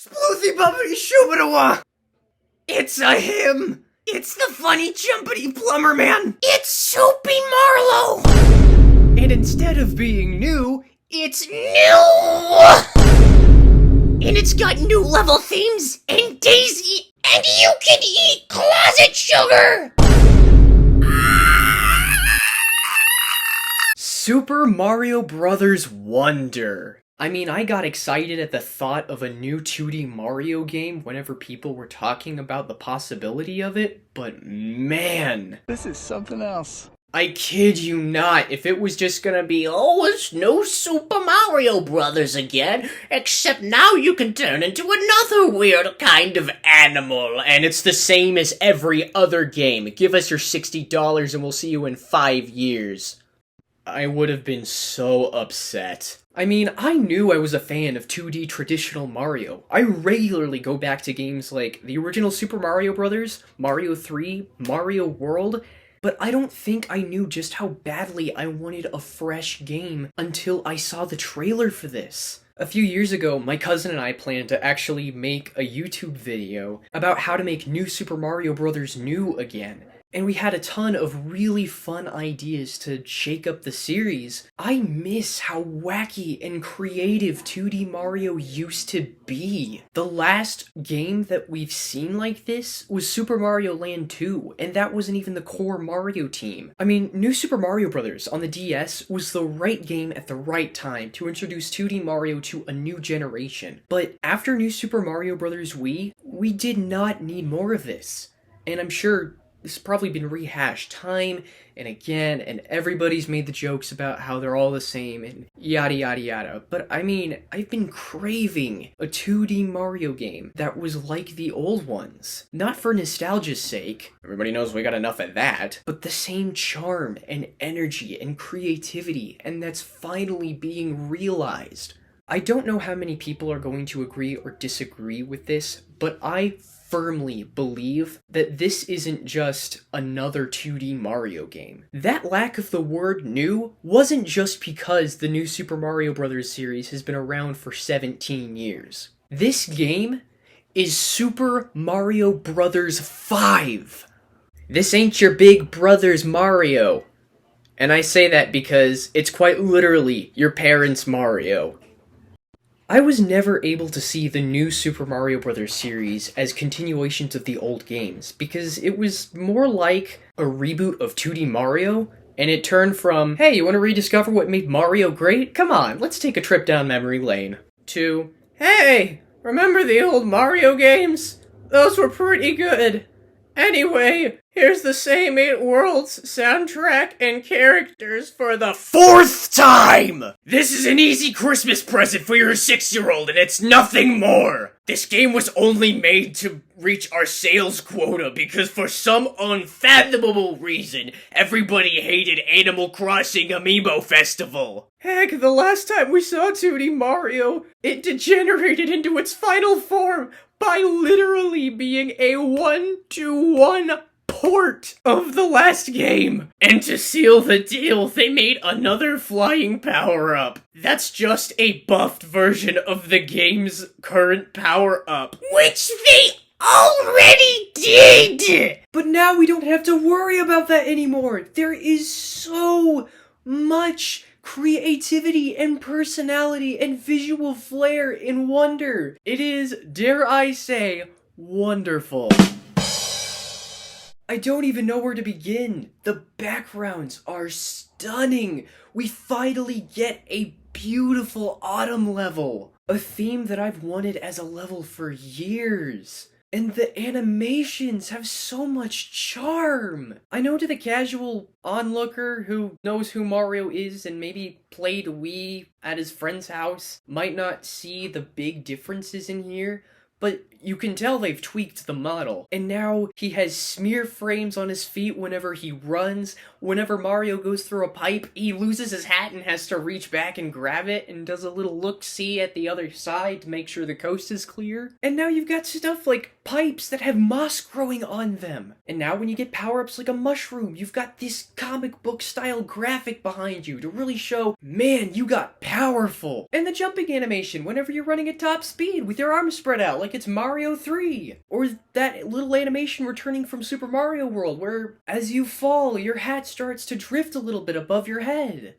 Sploothy bubbity shoobadowa! It's a him! It's the funny jumpity plumber man! It's Soapy Marlowe! And instead of being new, it's new! And it's got new level themes and Daisy, and you can eat closet sugar! Super Mario Bros. Wonder. I mean, I got excited at the thought of a new 2D Mario game whenever people were talking about the possibility of it, but man. This is something else. I kid you not, if it was just gonna be, oh, it's no Super Mario Brothers again, except now you can turn into another weird kind of animal, and it's the same as every other game. Give us your $60 and we'll see you in 5 years. I would have been so upset. I mean, I knew I was a fan of 2D traditional Mario. I regularly go back to games like the original Super Mario Bros., Mario 3, Mario World, but I don't think I knew just how badly I wanted a fresh game until I saw the trailer for this. A few years ago, my cousin and I planned to actually make a YouTube video about how to make New Super Mario Bros. New again. And we had a ton of really fun ideas to shake up the series. I miss how wacky and creative 2D Mario used to be. The last game that we've seen like this was Super Mario Land 2, and that wasn't even the core Mario team. I mean, New Super Mario Bros. On the DS was the right game at the right time to introduce 2D Mario to a new generation. But after New Super Mario Bros. Wii, we did not need more of this. And I'm sure this has probably been rehashed time and again, and everybody's made the jokes about how they're all the same and yada yada yada. But I mean, I've been craving a 2D Mario game that was like the old ones. Not for nostalgia's sake, everybody knows we got enough of that, but the same charm and energy and creativity, and that's finally being realized. I don't know how many people are going to agree or disagree with this, but I firmly believe that this isn't just another 2D Mario game. That lack of the word new wasn't just because the new Super Mario Bros. Series has been around for 17 years. This game is Super Mario Bros. 5. This ain't your big brother's Mario. And I say that because it's quite literally your parents' Mario. I was never able to see the new Super Mario Bros. Series as continuations of the old games, because it was more like a reboot of 2D Mario, and it turned from, hey, you want to rediscover what made Mario great? Come on, let's take a trip down memory lane, to, hey, remember the old Mario games? Those were pretty good. Anyway, here's the same 8 worlds, soundtrack, and characters for the 4th time! This is an easy Christmas present for your 6-year-old, and it's nothing more! This game was only made to reach our sales quota because for some unfathomable reason, everybody hated Animal Crossing Amiibo Festival. Heck, the last time we saw 2D Mario, it degenerated into its final form by literally being a 1-to-1 port of the last game. And to seal the deal, they made another flying power-up. That's just a buffed version of the game's current power-up, which they already did! But now we don't have to worry about that anymore. There is so much creativity and personality and visual flair in Wonder. It is, dare I say, wonderful. I don't even know where to begin. The backgrounds are stunning. We finally get a beautiful autumn level. A theme that I've wanted as a level for years. And the animations have so much charm! I know to the casual onlooker who knows who Mario is and maybe played Wii at his friend's house might not see the big differences in here, but you can tell they've tweaked the model. And now he has smear frames on his feet whenever he runs. Whenever Mario goes through a pipe, he loses his hat and has to reach back and grab it and does a little look-see at the other side to make sure the coast is clear. And now you've got stuff like pipes that have moss growing on them. And now when you get power-ups like a mushroom, you've got this comic book style graphic behind you to really show, man, you got powerful. And the jumping animation whenever you're running at top speed with your arms spread out like it's Mario 3. Or that little animation returning from Super Mario World where as you fall, your hat starts to drift a little bit above your head.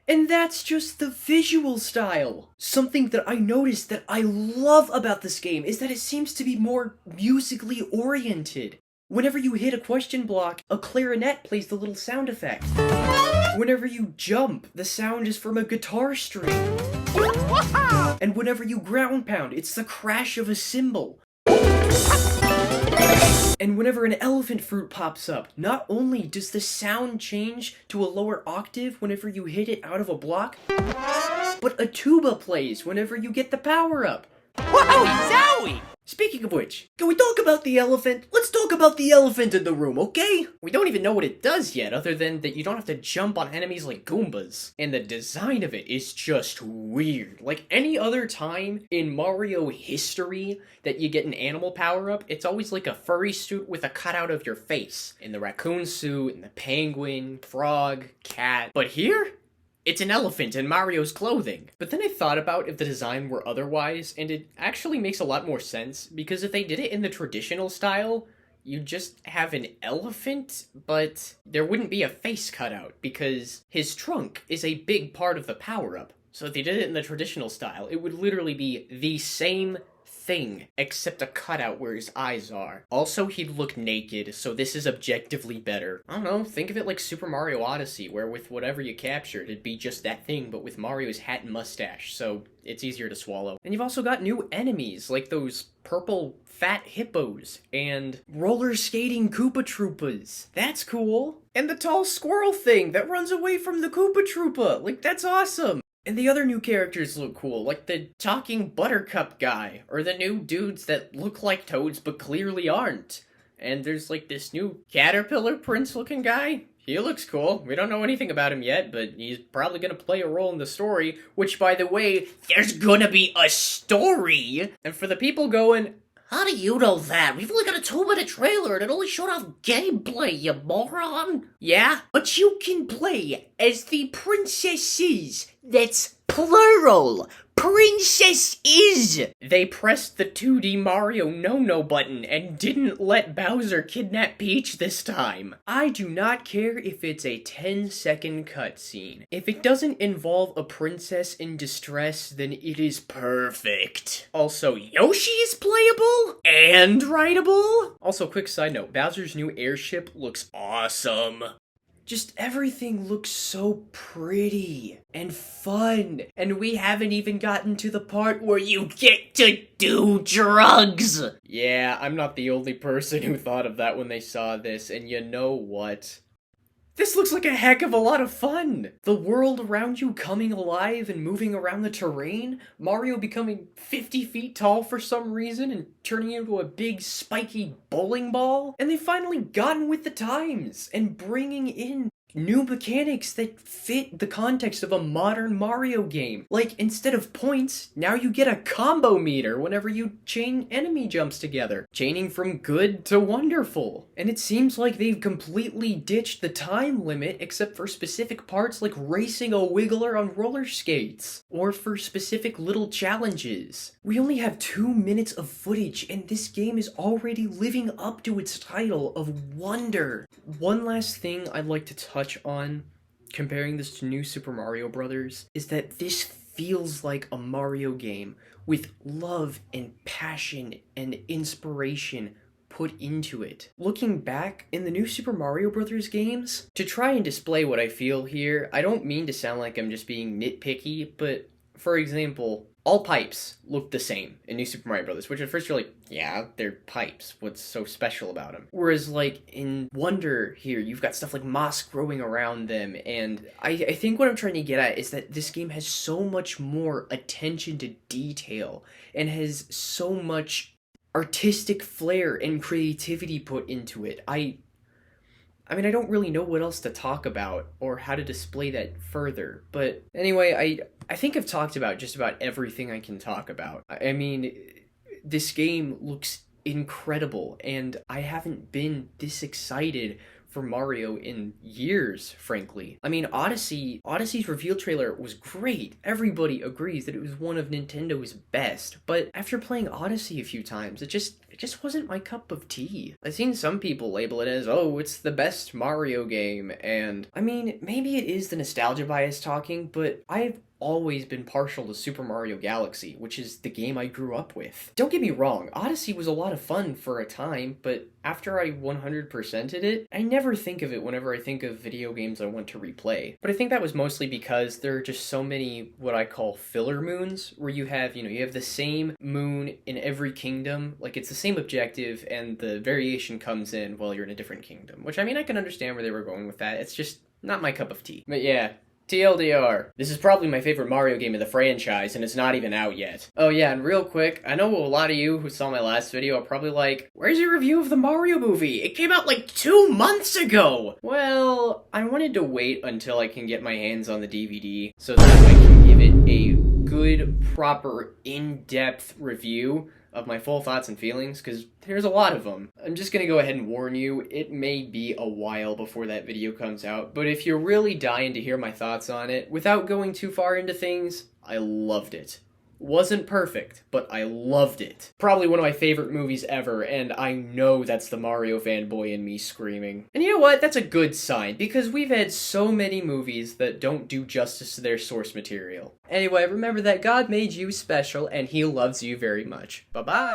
And that's just the visual style. Something that I noticed that I love about this game is that it seems to be more musically oriented. Whenever you hit a question block, a clarinet plays the little sound effect. Whenever you jump, the sound is from a guitar string. And whenever you ground pound, it's the crash of a cymbal. And whenever an elephant fruit pops up, not only does the sound change to a lower octave whenever you hit it out of a block, but a tuba plays whenever you get the power up. Wowie zowie! Speaking of which, can we talk about the elephant? Let's talk about the elephant in the room, okay? We don't even know what it does yet, other than that you don't have to jump on enemies like Goombas. And the design of it is just weird. Like any other time in Mario history that you get an animal power-up, it's always like a furry suit with a cutout of your face. And the raccoon suit, and the penguin, frog, cat. But here? It's an elephant in Mario's clothing. But then I thought about if the design were otherwise, and it actually makes a lot more sense, because if they did it in the traditional style, you'd just have an elephant, but there wouldn't be a face cutout, because his trunk is a big part of the power-up. So if they did it in the traditional style, it would literally be the same thing, except a cutout where his eyes are. Also, he'd look naked, so this is objectively better. I don't know, think of it like Super Mario Odyssey, where with whatever you captured, it'd be just that thing, but with Mario's hat and mustache, so it's easier to swallow. And you've also got new enemies, like those purple fat hippos, and roller skating Koopa Troopas. That's cool. And the tall squirrel thing that runs away from the Koopa Troopa. Like, that's awesome. And the other new characters look cool, like the talking Buttercup guy, or the new dudes that look like Toads but clearly aren't. And there's like this new Caterpillar Prince looking guy. He looks cool. We don't know anything about him yet, but he's probably gonna play a role in the story, which by the way, there's gonna be a story! And for the people going, how do you know that? We've only got a 2-minute trailer and it only showed off gameplay, you moron! Yeah, but you can play as the princesses. That's plural. Princesses! They pressed the 2D Mario no-no button and didn't let Bowser kidnap Peach this time. I do not care if it's a 10-second cutscene. If it doesn't involve a princess in distress, then it is perfect. Also, Yoshi is playable and writable. Also, quick side note, Bowser's new airship looks awesome. Just everything looks so pretty and fun. And we haven't even gotten to the part where you get to do drugs. Yeah, I'm not the only person who thought of that when they saw this, and you know what? This looks like a heck of a lot of fun! The world around you coming alive and moving around the terrain, Mario becoming 50 feet tall for some reason and turning into a big spiky bowling ball, and they've finally gotten with the times and bringing in new mechanics that fit the context of a modern Mario game. Like, instead of points, now you get a combo meter whenever you chain enemy jumps together. Chaining from good to wonderful. And it seems like they've completely ditched the time limit except for specific parts like racing a wiggler on roller skates. Or for specific little challenges. We only have 2 minutes of footage and this game is already living up to its title of wonder. One last thing I'd like to touch on, comparing this to New Super Mario Bros., is that this feels like a Mario game with love and passion and inspiration put into it. Looking back, in the New Super Mario Bros. Games, to try and display what I feel here, I don't mean to sound like I'm just being nitpicky, but for example, all pipes look the same in New Super Mario Bros., which at first you're like, yeah, they're pipes. What's so special about them? Whereas, like, in Wonder here, you've got stuff like moss growing around them, and I think what I'm trying to get at is that this game has so much more attention to detail, and has so much artistic flair and creativity put into it. I mean, I don't really know what else to talk about or how to display that further. But anyway, I think I've talked about just about everything I can talk about. I mean, this game looks incredible, and I haven't been this excited for Mario in years, frankly. I mean, Odyssey's reveal trailer was great. Everybody agrees that it was one of Nintendo's best. But after playing Odyssey a few times, it just wasn't my cup of tea. I've seen some people label it as, oh, it's the best Mario game, and I mean, maybe it is the nostalgia bias talking, but I've always been partial to Super Mario Galaxy, which is the game I grew up with. Don't get me wrong, Odyssey was a lot of fun for a time, but after I 100%ed it, I never think of it whenever I think of video games I want to replay. But I think that was mostly because there are just so many what I call filler moons, where you have the same moon in every kingdom, like it's the same objective, and the variation comes in while you're in a different kingdom, which I mean, I can understand where they were going with that. It's just not my cup of tea. But yeah, TLDR. This is probably my favorite Mario game of the franchise, and it's not even out yet. Oh yeah, and real quick, I know a lot of you who saw my last video are probably like, where's your review of the Mario movie? It came out like 2 months ago! Well, I wanted to wait until I can get my hands on the DVD, so that I can give it a good, proper, in-depth review of my full thoughts and feelings, because there's a lot of them. I'm just gonna go ahead and warn you, it may be a while before that video comes out, but if you're really dying to hear my thoughts on it, without going too far into things, I loved it. Wasn't perfect, but I loved it. Probably one of my favorite movies ever, and I know that's the Mario fanboy in me screaming. And you know what? That's a good sign, because we've had so many movies that don't do justice to their source material. Anyway, remember that God made you special, and He loves you very much. Bye-bye!